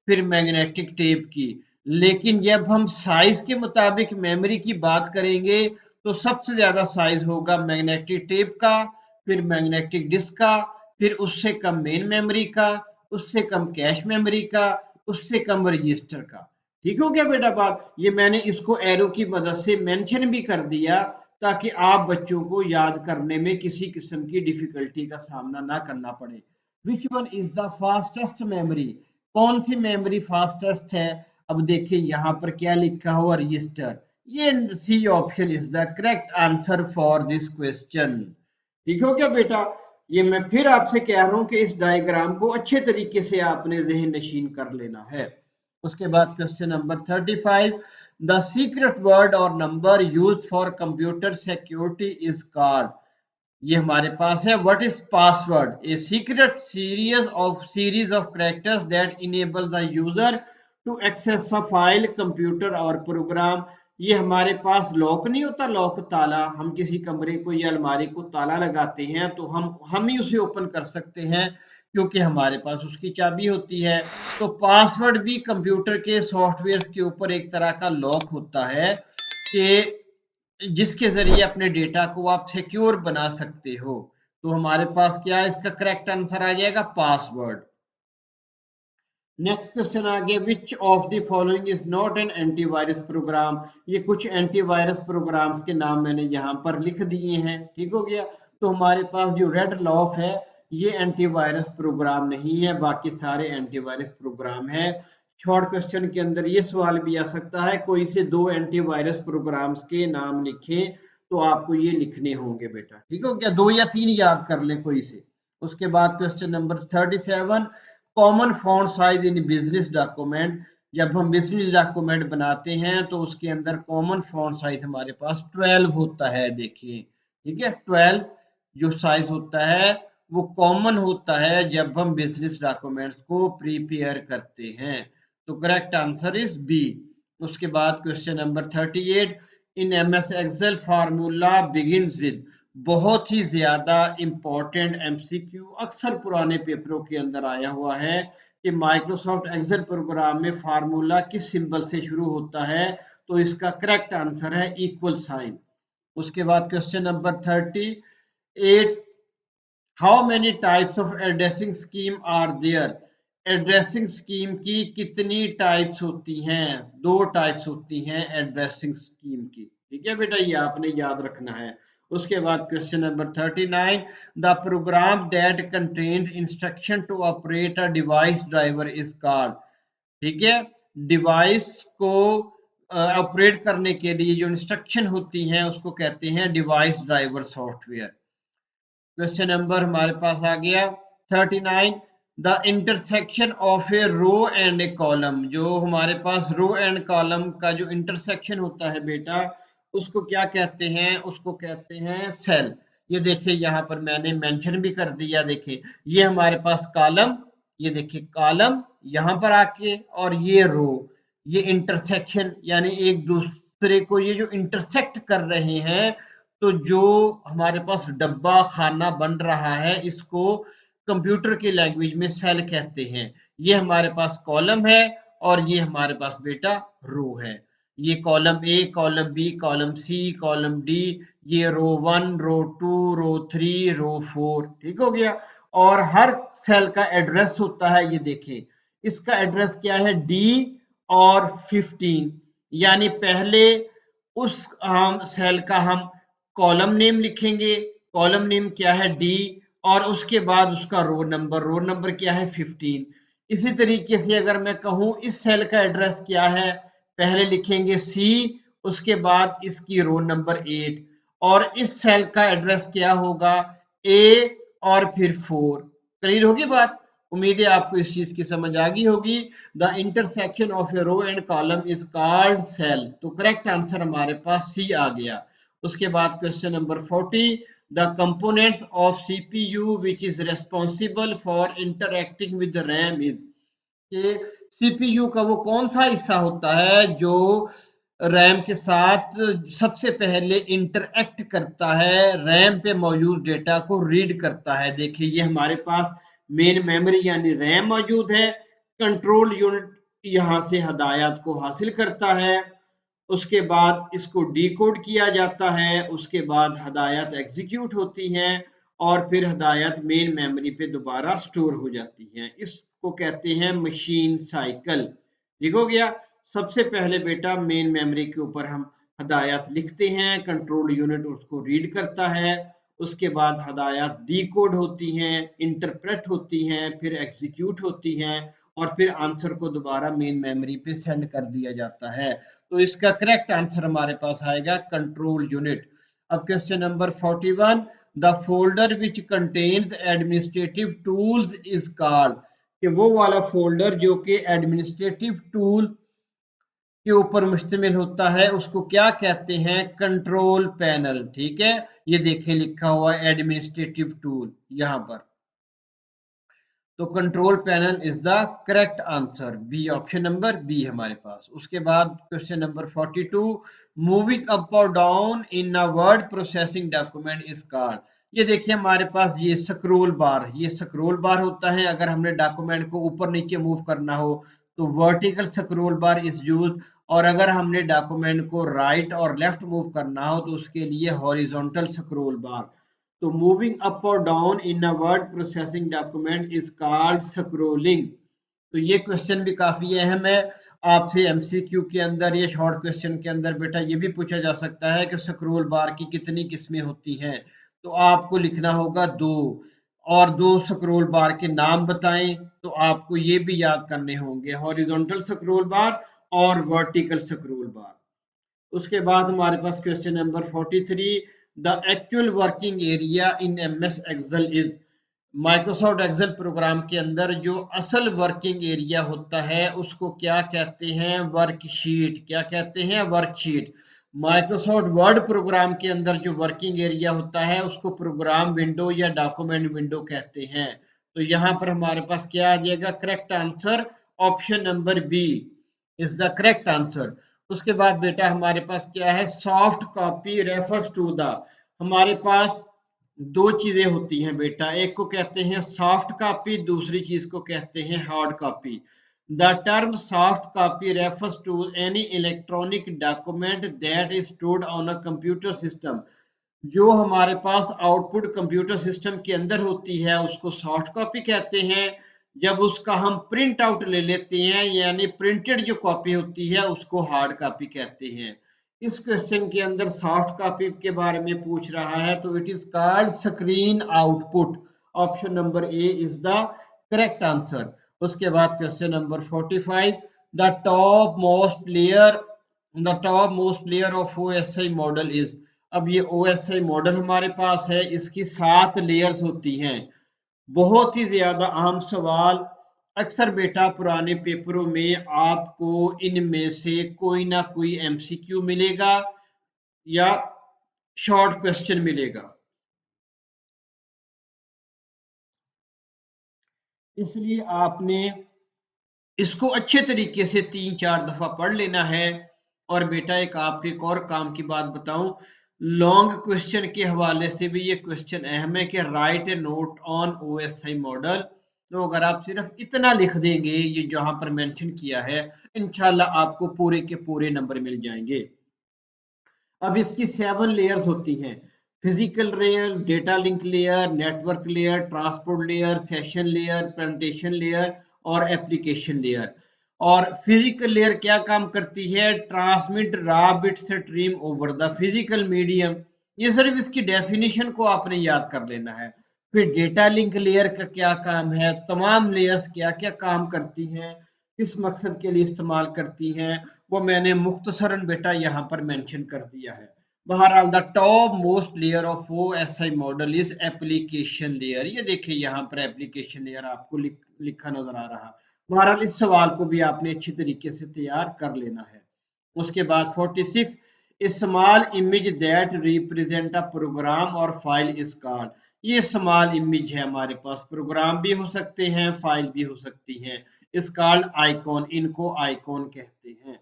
फिर मैग्नेटिक टेप की। लेकिन जब हम साइज के मुताबिक मेमोरी की बात करेंगे तो सबसे ज्यादा साइज होगा मैग्नेटिक टेप का, फिर मैग्नेटिक डिस्क का, फिर उससे कम मेन मेमोरी का, उससे कम कैश मेमोरी का, उससे कम रजिस्टर का। ठीक हो गया बेटा बात। ये मैंने इसको एरो की मदद से मेंशन भी कर दिया ताकि आप बच्चों को याद करने में किसी किस्म की डिफिकल्टी का सामना ना करना पड़े। Which one is the fastest memory, कौन सी मेमोरी फास्टेस्ट है। अब देखिए यहाँ पर क्या लिखा हुआ, रजिस्टर। ये C option is the correct answer for this question. ठीक हो क्या बेटा। ये मैं फिर आपसे कह रहा हूं कि इस डायग्राम को अच्छे तरीके से आपने ज़हन नशीन कर लेना है। उसके बाद question number 35, the secret word or number used for computer security is called. ये हमारे पास है, what is password, a secret series of characters that enable the user to access a file computer or program. ये हमारे पास lock नहीं होता, lock ताला, हम किसी कमरे को या अलमारी को ताला लगाते हैं तो हम ही उसे ओपन कर सकते हैं क्योंकि हमारे पास उसकी चाबी होती है। तो पासवर्ड भी कंप्यूटर के सॉफ्टवेयर के ऊपर एक तरह का लॉक होता है कि जिसके जरिए अपने डेटा को आप सिक्योर बना सकते हो। तो हमारे पास क्या है, इसका करेक्ट आंसर आ जाएगा पासवर्ड। नेक्स्ट क्वेश्चन आ गया, विच of the following is not an antivirus program. ये कुछ एंटीवायरस प्रोग्राम्स के नाम मैंने यहाँ पर लिख दिए हैं। ठीक हो गया। तो हमारे पास जो रेड लॉफ है ये एंटीवायरस प्रोग्राम नहीं है, बाकी सारे एंटीवायरस प्रोग्राम है। शॉर्ट क्वेश्चन के अंदर ये सवाल भी आ सकता है, कोई से दो एंटीवायरस प्रोग्राम्स के नाम लिखें, तो आपको ये लिखने होंगे बेटा। ठीक हो गया, दो या तीन याद कर ले कोई से। उसके बाद question number 37, common font size in business document. जब हम बिजनेस डॉक्यूमेंट बनाते हैं तो उसके अंदर कॉमन फॉन्ट साइज हमारे पास 12 होता है। देखिए ठीक है, 12 जो साइज होता है वो कॉमन होता है जब हम बिजनेस डॉक्यूमेंट्स को प्रिपेयर करते हैं। तो करेक्ट आंसर इज बी। उसके बाद question number 38, in MS Excel formula begins with. बहुत ही ज्यादा इंपॉर्टेंट एमसीक्यू, अक्सर पुराने पेपरों के अंदर आया हुआ है कि माइक्रोसॉफ्ट एक्सेल प्रोग्राम में फार्मूला किस सिंबल से शुरू होता है। तो इसका करेक्ट आंसर है इक्वल साइन। उसके बाद question number 38, how many types of addressing scheme are there. Addressing scheme की कितनी टाइप्स होती हैं। दो टाइप्स होती हैं एड्रेसिंग स्कीम की। ठीक है बेटा, ये आपने याद रखना है। उसके बाद question number 39, the program that contains instruction to operate a device driver is called. ठीक है, डिवाइस को ऑपरेट करने के लिए जो इंस्ट्रक्शन होती हैं उसको कहते हैं device driver software. Question number हमारे पास आ गया 39, the intersection of a row and a column. जो हमारे पास रो एंड कॉलम का जो इंटरसेक्शन होता है बेटा उसको क्या कहते हैं, उसको कहते हैं सेल। ये देखिए यहाँ पर मैंने मेंशन भी कर दिया। देखिए ये हमारे पास कॉलम, ये देखिए कॉलम यहाँ पर आके और ये रो, ये इंटरसेक्शन यानी एक दूसरे दूसरे को ये जो इंटरसेक्ट कर रहे हैं, तो जो हमारे पास डब्बा खाना बन रहा है इसको कंप्यूटर की लैंग्वेज में सेल कहते हैं। ये हमारे पास कॉलम है और ये हमारे पास बेटा रो है। ये column A, column B, column C, column D, ये रो 1, रो 2, रो 3, रो 4, ठीक हो गया। और हर सेल का एड्रेस होता है, ये देखें इसका एड्रेस क्या है, डी और 15, यानी पहले उस हम सेल का हम कॉलम नेम लिखेंगे, कॉलम नेम क्या है डी, और उसके बाद उसका रो नंबर क्या है 15। इसी तरीके से अगर मैं कहूं इस सेल का एड्रेस क्या है, पहले लिखेंगे सी, उसके बाद इसकी रो नंबर 8, और इस सेल का एड्रेस क्या होगा ए और फिर 4। क्लियर होगी बात? उम्मीद है आपको इस चीज की समझ आ गई होगी। The intersection of a row and column is called cell. तो करेक्ट आंसर हमारे पास सी आ गया। उसके बाद question number 40, the components of CPU which is responsible for interacting with RAM is. कि सीपीयू का वो कौन सा हिस्सा होता है जो रैम के साथ सबसे पहले इंटरएक्ट करता है, रैम पे मौजूद डेटा को रीड करता है। देखिए ये हमारे पास मेन मेमोरी यानी रैम मौजूद है, कंट्रोल यूनिट यहाँ से हदायत को हासिल करता है, उसके बाद इसको डिकोड किया जाता है, उसके बाद हदायत एग्जीक्यूट होती हैं और फिर हदायत मेन मेमोरी पे दोबारा स्टोर हो जाती हैं। इसको कहते हैं मशीन साइकिल। ठीक हो गया। सबसे पहले बेटा मेन मेमोरी के ऊपर हम हदायत लिखते हैं, कंट्रोल यूनिट उसको रीड करता है, उसके बाद हदायत डिकोड होती हैं, इंटरप्रेट होती हैं, फिर एग्जीक्यूट होती हैं और फिर आंसर को दोबारा मेन मेमोरी पे सेंड कर दिया जाता है। तो इसका करेक्ट आंसर हमारे पास आएगा कंट्रोल यूनिट। अब question number 41, the folder which contains administrative tools is called. कि वो वाला फोल्डर जो कि एडमिनिस्ट्रेटिव टूल के ऊपर मुश्तमिल होता है उसको क्या कहते हैं, कंट्रोल पैनल। ठीक है, ये देखिए लिखा हुआ है एडमिनिस्ट्रेटिव टूल यहाँ पर। तो control panel is the correct answer, B, option number B हमारे पास। उसके बाद क्वेश्चन नंबर 42, मूविंग अप और down in a word processing document is called. ये देखिए हमारे पास ये स्क्रोल बार, ये स्क्रोल बार होता है। अगर हमने डॉक्यूमेंट को ऊपर नीचे मूव करना हो तो vertical scroll bar is used, और अगर हमने डॉक्यूमेंट को राइट और लेफ्ट मूव करना हो तो उसके लिए हॉरिजॉन्टल स्क्रोल बार। तो मूविंग अप और down in a word processing document is called scrolling. तो ये क्वेश्चन भी काफी अहम है। आपसे एमसीक्यू के अंदर या शॉर्ट क्वेश्चन के अंदर बेटा ये भी पूछा जा सकता है कि स्क्रोल बार की कितनी किस्में होती हैं। तो आपको लिखना होगा दो, और दो स्क्रोल बार के नाम बताएं। तो आपको ये भी याद करने होंगे, हॉरिजॉन्टल स्क्रोल बार और वर्टिकल स्क्रोल बार। उसके बाद हमारे पास question number 43, the actual working area in MS Excel is. Microsoft Excel program के अंदर जो असल वर्किंग एरिया होता है उसको क्या कहते हैं, वर्कशीट। क्या कहते हैं, वर्कशीट। माइक्रोसॉफ्ट वर्ड प्रोग्राम के अंदर जो वर्किंग एरिया होता है उसको प्रोग्राम विंडो या डॉक्यूमेंट विंडो कहते हैं। तो यहाँ पर हमारे पास क्या आ जाएगा, correct answer option number B is the correct answer. उसके बाद बेटा हमारे पास क्या है, soft copy refers to the. हमारे पास दो चीजें होती हैं बेटा, एक को कहते हैं सॉफ्ट कॉपी, दूसरी चीज को कहते हैं hard copy. The term soft copy refers to any electronic document that is stored on a computer system. जो हमारे पास आउटपुट कंप्यूटर सिस्टम के अंदर होती है उसको सॉफ्ट कॉपी कहते हैं। जब उसका हम प्रिंट आउट ले लेते हैं यानी प्रिंटेड जो कॉपी होती है उसको हार्ड कॉपी कहते हैं। इस क्वेश्चन के अंदर सॉफ्ट कॉपी के बारे में पूछ रहा है तो it is called screen output. Option number A is the correct answer. उसके बाद question number 45, the top most layer the top most layer of OSI model is. अब ये ओएसआई मॉडल हमारे पास है, इसकी 7 लेयर्स होती हैं। बहुत ही ज्यादा आम सवाल, अक्सर बेटा पुराने पेपरों में आपको इनमें से कोई ना कोई एमसीक्यू मिलेगा या शॉर्ट क्वेश्चन मिलेगा, इसलिए आपने इसको अच्छे तरीके से 3-4 दफा पढ़ लेना है। और बेटा एक आपके एक और काम की बात बताऊं, लॉन्ग क्वेश्चन के हवाले से भी ये क्वेश्चन अहम है कि right A note on OSI model. तो अगर आप सिर्फ इतना लिख देंगे ये जहां पर मेंशन किया है, इंशाल्लाह आपको पूरे के पूरे नंबर मिल जाएंगे। अब इसकी 7 लेयर्स होती हैं, physical layer, data link layer, network layer, transport layer, session layer, presentation layer और एप्लीकेशन लेयर। और फिजिकल लेयर क्या काम करती है? Transmit raw bit stream over the physical medium. ये सिर्फ इसकी डेफिनेशन को आपने याद कर लेना है। फिर डेटा लिंक लेयर का क्या काम है, तमाम लेयर्स क्या क्या काम करती हैं, किस मकसद के लिए इस्तेमाल करती हैं, वो मैंने मुख्तसरन बेटा यहाँ पर मेंशन कर दिया है। बहरहाल the top most layer of OSI model is application layer. ये देखिए यहाँ पर एप्लीकेशन लेयर आपको लिखा नजर आ रहा। बहरहाल इस सवाल को भी आपने अच्छी तरीके से तैयार कर लेना है। उसके बाद 46, small image that represent a program और फाइल इज कॉल्ड। ये स्मॉल इमेज है, हमारे पास प्रोग्राम भी हो सकते हैं, फाइल भी हो सकती हैं, इज कॉल्ड आइकॉन, इनको आइकॉन कहते हैं।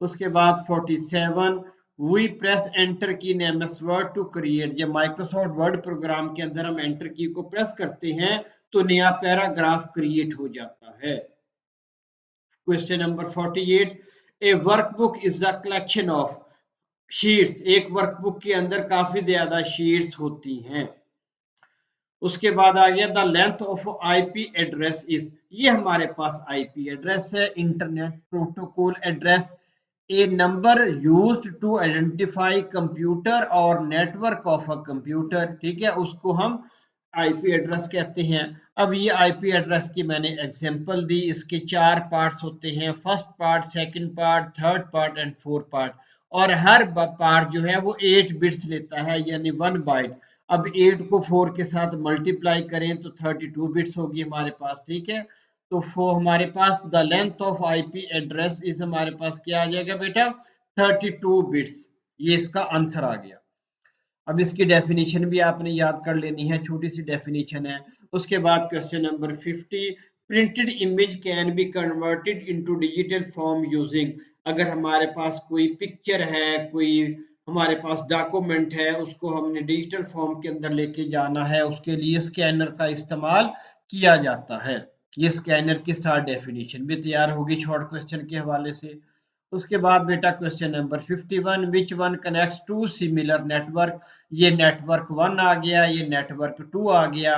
उसके बाद 47, we press enter key in MS Word to create. जब माइक्रोसॉफ्ट वर्ड प्रोग्राम के अंदर हम एंटर की को प्रेस करते हैं तो नया पैराग्राफ क्रिएट हो जाता है। Question number 48, A workbook is a collection of sheets. एक वर्कबुक के अंदर काफी ज्यादा शीट्स होती हैं। उसके बाद आ गया the length of IP address is. ये हमारे पास आईपी एड्रेस है, internet protocol address, a number used to identify computer और नेटवर्क ऑफ अ कंप्यूटर। ठीक है, उसको हम आईपी एड्रेस कहते हैं। अब ये आईपी एड्रेस की मैंने एग्जांपल दी। इसके 4 पार्ट्स होते हैं, first part, second part, third part and fourth part. और हर पार्ट जो है वो 8 बिट्स लेता है, यानी 1 बाइट। अब 8 को 4 के साथ मल्टीप्लाई करें तो 32 बिट्स होगी हमारे पास। ठीक है, तो हमारे पास the length of IP address is हमारे पास क्या आ जाएगा बेटा? 32 बिट्स। ये इसका आंसर आ गया। अब इसकी डेफिनेशन भी आपने याद कर लेनी है, छोटी सी डेफिनेशन है। उसके बाद question number 50, printed image can be converted into digital form using. अगर हमारे पास कोई पिक्चर है, कोई हमारे पास डॉक्यूमेंट है, उसको हमने डिजिटल फॉर्म के अंदर लेके जाना है, उसके लिए स्कैनर का इस्तेमाल किया जाता है। ये स्कैनर की सारी डेफिनेशन भी तैयार होगी शॉर्ट क्वेश्चन के हवाले से। उसके बाद बेटा question number 51, which one connects to similar network. ये नेटवर्क 1 आ गया, ये नेटवर्क 2 आ गया,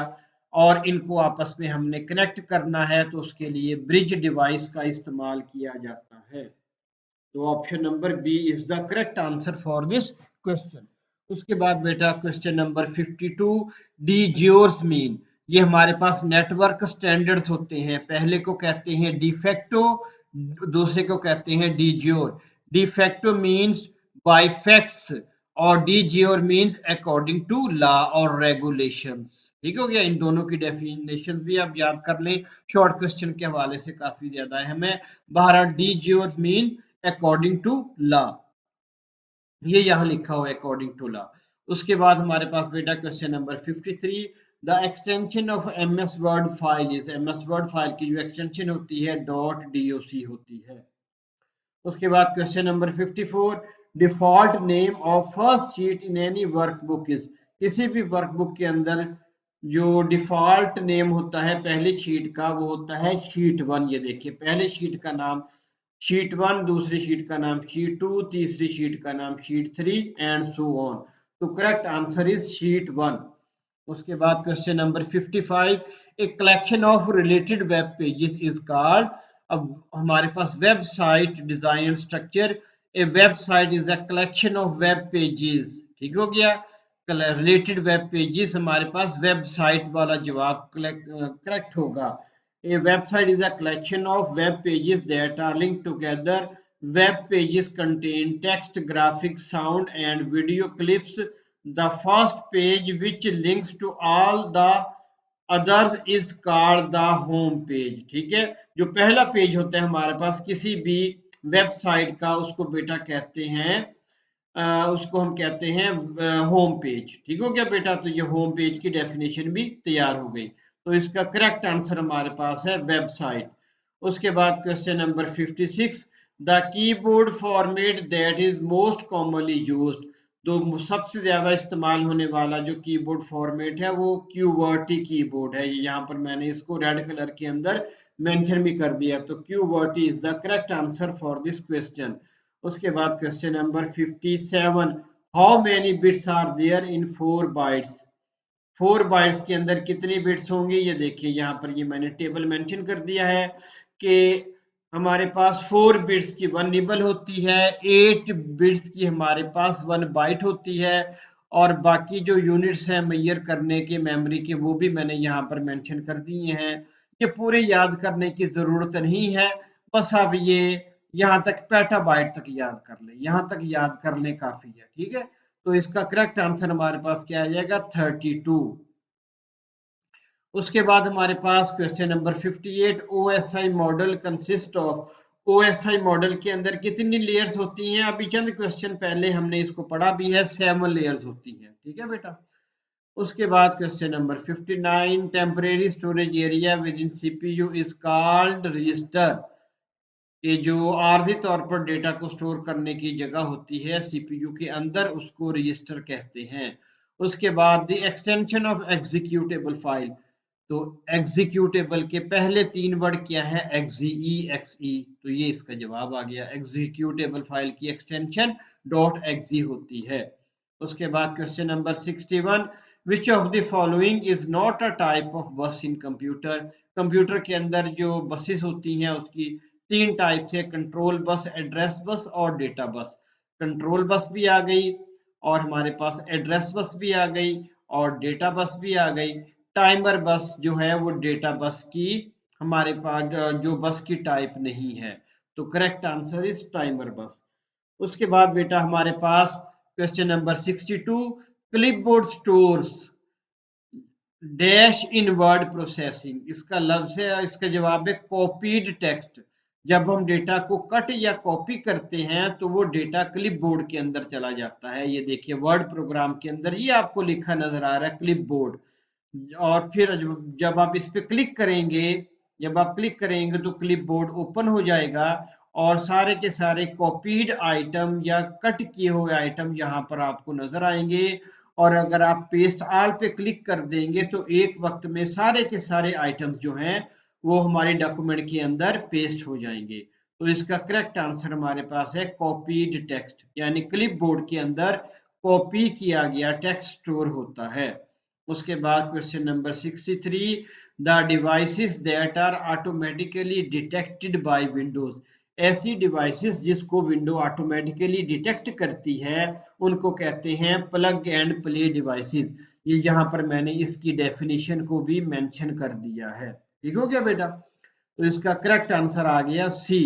और इनको आपस में हमने कनेक्ट करना है तो उसके लिए ब्रिज डिवाइस का इस्तेमाल किया जाता है। तो option number B is the correct answer for this question. उसके बाद बेटा क्वेश्चन नंबर 52, डी जियोर्स मीन। ये हमारे पास नेटवर्क स्टैंडर्ड्स होते हैं, पहले को कहते हैं डिफेक्टो, दूसरे को कहते हैं डी जियोर। डिफेक्टो मीन्स बाय फैक्ट्स और डी जियोर मीन्स अकॉर्डिंग टू लॉ और रेगुलेशंस। ठीक हो गया, इन दोनों की डेफिनेशन भी आप याद कर लें, शॉर्ट क्वेश्चन के हवाले से काफी ज्यादा अहम है। बहरहाल डी जियोर मीन अकॉर्डिंग टू लॉ, ये यहाँ लिखा हुआ है अकॉर्डिंग टू लॉ। उसके बाद हमारे पास बेटा question number 53, the extension of MS word file is. MS word file की जो एक्सटेंशन होती है डॉट डॉक होती है। उसके बाद question number 54, default name of first sheet in any workbook is. किसी भी वर्कबुक के अंदर जो डिफॉल्ट नेम होता है पहली शीट का वो होता है शीट 1। ये देखिए पहले शीट का नाम शीट 1, दूसरी शीट का नाम शीट 2, तीसरी शीट का नाम शीट 3 एंड सो ऑन। तो करेक्ट आंसर इज शीट 1। उसके बाद question number 55, a collection of related web pages is called. अब हमारे पास website design structure, a website is a collection of web pages. ठीक हो गया, रिलेटेड वेब पेजेस हमारे पास वेबसाइट वाला जवाब करेक्ट होगा। A website is a collection of web pages that are linked together. Web pages contain text, graphics, sound, and video clips. The first page, which links to all the others, is called the home page. ठीक है, जो पहला page होता है हमारे पास किसी भी website का, उसको बेटा कहते हैं उसको हम कहते हैं होम पेज। ठीक हो गया बेटा, तो ये होम पेज की डेफिनेशन भी तैयार हो गई। तो इसका करेक्ट आंसर हमारे पास है वेबसाइट। उसके बाद question number 56, the keyboard format that is most commonly used, तो सबसे ज्यादा इस्तेमाल होने वाला जो कीबोर्ड फॉर्मेट है वो QWERTY कीबोर्ड है। यहाँ पर मैंने इसको रेड कलर के अंदर मेंशन भी कर दिया, तो QWERTY is the correct answer for this question. उसके बाद question number 57, how many bits are there in 4 bytes. 4 bytes के अंदर कितनी बिट्स होंगी, ये देखिए यहाँ पर ये मैंने टेबल मेंशन कर दिया है कि हमारे पास 4 बिट्स की 1 निबल होती है, 8 बिट्स की हमारे पास 1 बाइट होती है, और बाकी जो यूनिट्स हैं मेजर करने के मेमोरी के वो भी मैंने यहाँ पर मेंशन कर दिए हैं। ये पूरे याद करने की ज़रूरत नहीं है, बस अब ये यहाँ तक पेटाबाइट तक याद कर ले, यहाँ तक याद कर ले काफ़ी है, ठीक है। तो इसका करेक्ट आंसर हमारे पास क्या आ जाएगा, 32। उसके बाद हमारे पास question number 58, OSI model consist of. OSI model के अंदर कितनी लेयर्स होती हैं, अभी चंद क्वेश्चन पहले हमने इसको पढ़ा भी है, 7 लेयर्स होती हैं, ठीक है बेटा। उसके बाद question number 59, temporary storage area with in CPU is called register. ये जो आर्जी तौर पर डेटा को स्टोर करने की जगह होती है CPU के अंदर, उसको रजिस्टर कहते हैं। उसके बाद the extension of executable file, तो एग्जीक्यूटेबल के पहले 3 वर्ड क्या है, exe, तो ये इसका जवाब आ गया। एग्जीक्यूटेबल फाइल की एक्सटेंशन .exe होती है। उसके बाद question number 61, which of the following is not a type of बस इन कंप्यूटर। कंप्यूटर के अंदर जो बसेस होती हैं उसकी 3 टाइप है, कंट्रोल बस, एड्रेस बस और डेटा बस। कंट्रोल बस भी आ गई, और हमारे पास एड्रेस बस भी आ गई, और डेटा बस भी आ गई। टाइमर बस जो है वो डेटा बस की हमारे पास जो बस की टाइप नहीं है, तो करेक्ट आंसर इज टाइमर बस। उसके बाद बेटा हमारे पास question number 62, clipboard stores dash in word processing. इसका लफ्ज है, इसका जवाब है कॉपीड टेक्स्ट। जब हम डेटा को कट या कॉपी करते हैं तो वो डेटा क्लिपबोर्ड के अंदर चला जाता है। ये देखिए वर्ड प्रोग्राम के अंदर ये आपको लिखा नजर आ रहा है क्लिपबोर्ड, और फिर जब आप इस पे क्लिक करेंगे, जब आप क्लिक करेंगे तो क्लिपबोर्ड ओपन हो जाएगा, और सारे के सारे कॉपीड आइटम या कट किए हुए आइटम यहाँ पर आपको नजर आएंगे। और अगर आप पेस्ट आल पे क्लिक कर देंगे तो एक वक्त में सारे के सारे आइटम्स जो हैं वो हमारे डॉक्यूमेंट के अंदर पेस्ट हो जाएंगे। तो इसका करेक्ट आंसर हमारे पास है कॉपीड टेक्स्ट, यानी क्लिपबोर्ड के अंदर कॉपी किया गया टेक्स्ट स्टोर होता है। उसके बाद question number 63, the devices that are automatically detected by Windows. ऐसी डिवाइसेस जिसको विंडो ऑटोमेटिकली डिटेक्ट करती है उनको कहते हैं प्लग एंड प्ले डिवाइसेस। ये यहाँ पर मैंने इसकी डेफिनेशन को भी मेंशन कर दिया है, ठीक हो गया बेटा। तो इसका करेक्ट आंसर आ गया सी।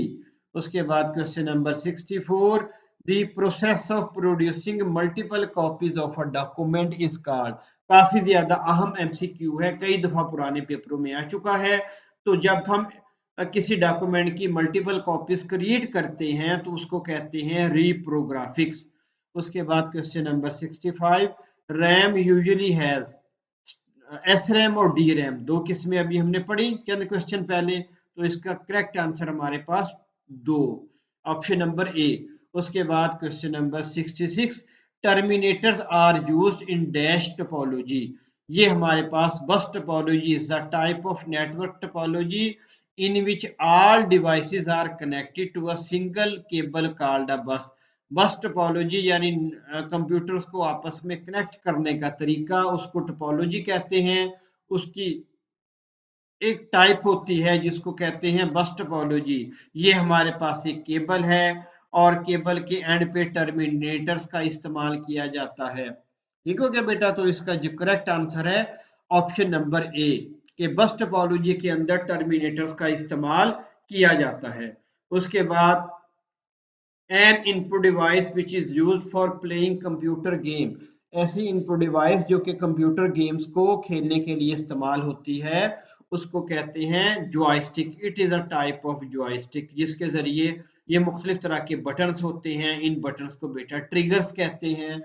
उसके बाद question number 64, the process of producing multiple copies of a document is called. काफी ज्यादा अहम MCQ है, कई दफा पुराने पेपरों में आ चुका है। तो जब हम किसी डॉक्यूमेंट की मल्टीपल कॉपीज क्रिएट करते हैं तो उसको कहते हैं रीप्रोग्राफिक्स। उसके बाद question number 65, RAM usually has. SRAM और DRAM दो किस्में अभी हमने पढ़ी चंद क्वेश्चन पहले, तो इसका करेक्ट आंसर हमारे पास 2, ऑप्शन नंबर ए। उसके बाद question number 66, terminators are used in dash topology. ये हमारे पास bus topology is the type of network topology in which all devices are connected to a single cable called a bus. Bus topology यानी computers को आपस में connect करने का तरीका, उसको टोपोलॉजी कहते हैं। उसकी एक टाइप होती है जिसको कहते हैं बस टोपोलॉजी। ये हमारे पास एक केबल है, और केबल के एंड पे टर्मिनेटर्स का इस्तेमाल किया जाता है, ठीक हो गया बेटा। तो इसका जो करेक्ट आंसर है ऑप्शन नंबर ए, कि बस टोपोलॉजी के अंदर टर्मिनेटर्स का इस्तेमाल किया जाता है। उसके बाद N input device which is used for playing computer game. ऐसी इनपुट डिवाइस जो कि कंप्यूटर गेम्स को खेलने के लिए इस्तेमाल होती है उसको कहते हैं joystick. It is a type of joystick जिसके जरिए ये मुख्तलिफ तरह के बटन्स होते हैं, इन बटन्स को बेटा ट्रिगर्स कहते हैं,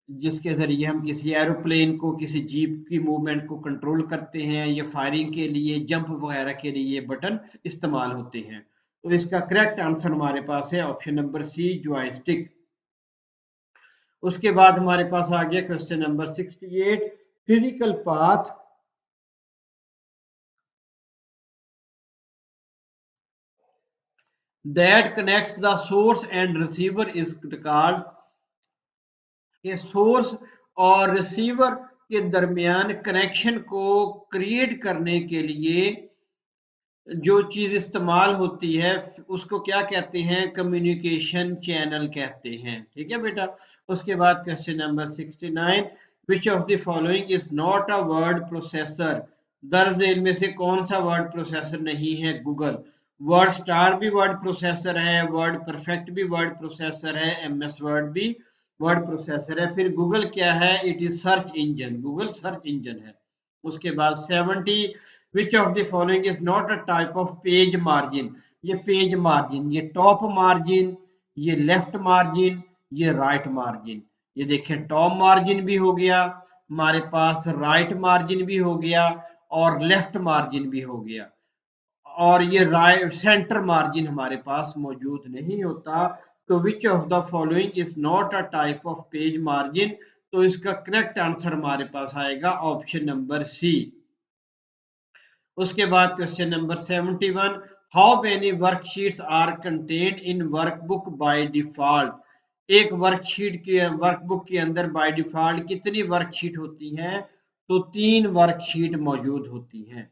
जिसके जरिए हम किसी एरोप्लेन को, किसी जीप की मूवमेंट को कंट्रोल करते हैं। ये फायरिंग के लिए, जंप वगैरह के लिए बटन इस्तेमाल होते हैं। तो इसका करेक्ट आंसर हमारे पास है ऑप्शन नंबर सी, जॉयस्टिक। उसके बाद हमारे पास आ गया question number 68, physical path that connects the source and receiver is called। कि सोर्स और रिसीवर के दरमियान कनेक्शन को क्रिएट करने के लिए जो चीज इस्तेमाल होती है उसको क्या कहते हैं, कम्युनिकेशन चैनल कहते हैं। ठीक है बेटा। उसके बाद question number 69, which of the following is not a word processor. दर्ज इनमें से कौन सा वर्ड प्रोसेसर नहीं है, गूगल। वर्ड स्टार भी वर्ड प्रोसेसर है, वर्ड परफेक्ट भी वर्ड प्रोसेसर है, एमएस वर्ड भी वर्ड प्रोसेसर है। फिर गूगल क्या है, it is search engine, Google search engine है। उसके बाद 70, विच of the following is not a type of page margin. ये पेज मार्जिन, ये टॉप मार्जिन, ये लेफ्ट मार्जिन, ये राइट मार्जिन। ये देखें टॉप मार्जिन भी हो गया हमारे पास, राइट मार्जिन भी हो गया और लेफ्ट मार्जिन भी हो गया, और ये राइट सेंटर मार्जिन हमारे पास मौजूद नहीं होता। तो विच of the following is not a type of page margin. तो इसका करेक्ट आंसर हमारे पास आएगा ऑप्शन नंबर सी। उसके बाद question number 71, how many worksheets are contained in workbook by default. एक वर्कशीट के वर्कबुक के अंदर बाय डिफॉल्ट कितनी वर्कशीट होती हैं, तो 3 वर्कशीट मौजूद होती हैं।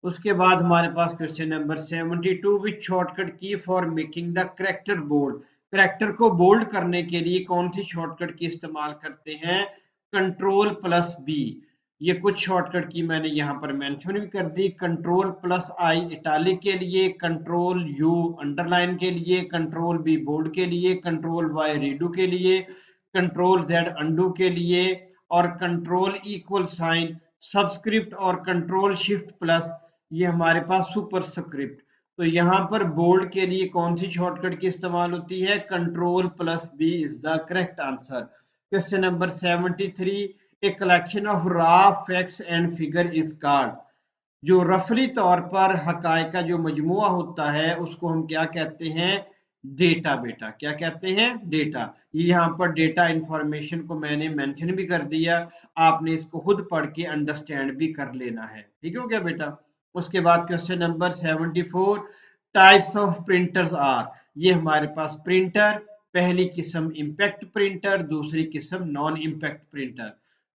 उसके बाद हमारे पास question number 72, which shortcut key for making the character bold. Character को बोल्ड करने के लिए कौन सी शॉर्टकट की इस्तेमाल करते हैं, कंट्रोल प्लस बी। ये कुछ शॉर्टकट की मैंने यहाँ पर मेंशन भी कर दी। कंट्रोल प्लस आई इटालिक के लिए, कंट्रोल यू अंडरलाइन के लिए, कंट्रोल बी बोल्ड के लिए, कंट्रोल वाई रीडू के लिए, कंट्रोल जेड अंडू के लिए, और कंट्रोल इक्वल साइन सबस्क्रिप्ट, और कंट्रोल शिफ्ट प्लस ये हमारे पास सुपर स्क्रिप्ट। तो यहाँ पर बोल्ड के लिए कौन सी शॉर्टकट की इस्तेमाल होती है, control plus B is the correct answer. Question number 73, a collection of raw facts and figure is called. जो रफली तौर पर हकायक का जो मजमुआ होता है उसको हम क्या कहते हैं, डेटा। बेटा क्या कहते हैं, डेटा। ये यहाँ पर डेटा इंफॉर्मेशन को मैंने मेंशन भी कर दिया, आपने इसको खुद पढ़ के अंडरस्टैंड भी कर लेना है। ठीक हो गया बेटा। उसके बाद question number 74, types of printers are. ये हमारे पास प्रिंटर, पहली किस्म इम्पैक्ट प्रिंटर, दूसरी किस्म नॉन इम्पैक्ट प्रिंटर।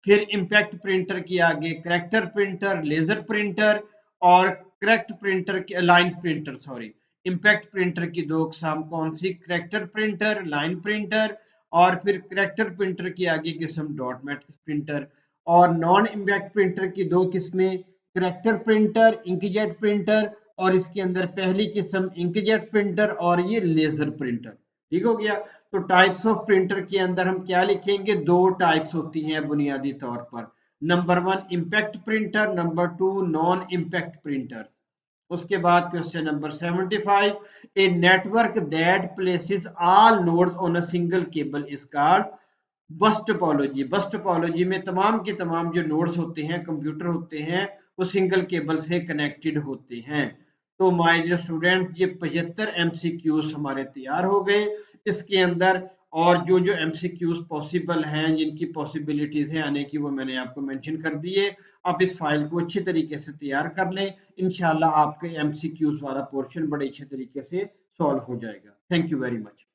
फिर इम्पैक्ट प्रिंटर की आगे करेक्टर प्रिंटर, लेजर प्रिंटर, और करेक्ट प्रिंटर के line printer, sorry. Impact printer की 2 किस्म कौन सी, करेक्टर प्रिंटर, लाइन प्रिंटर, और फिर करेक्टर प्रिंटर की आगे किस्म डॉट मैट्रिक्स प्रिंटर। और नॉन इम्पैक्ट प्रिंटर की 2 किस्में, करेक्टर प्रिंटर, इंकजेट प्रिंटर, और इसके अंदर पहली किस्म इंकजेट प्रिंटर और ये लेजर प्रिंटर। ठीक हो गया। तो टाइप्स ऑफ प्रिंटर के अंदर हम क्या लिखेंगे, 2 टाइप्स होती हैं बुनियादी तौर पर। Number 1 impact printer, number 2 non impact printer. उसके बाद question number 75, a network that places all nodes on a single cable is called बस टोपोलॉजी। बस टोपोलॉजी में तमाम के तमाम जो नोड्स होते हैं, कंप्यूटर होते हैं, वो सिंगल केबल से कनेक्टेड होते हैं। तो माय डियर स्टूडेंट्स, ये 75 एमसीक्यूज हमारे तैयार हो गए इसके अंदर। और जो जो एमसीक्यूज पॉसिबल हैं, जिनकी पॉसिबिलिटीज हैं आने की, वो मैंने आपको मेंशन कर दिए। आप इस फाइल को अच्छी तरीके से तैयार कर लें, इंशाल्लाह आपके एमसीक्यूज वाला पोर्शन बड़े अच्छे तरीके से सॉल्व हो जाएगा। Thank you very much.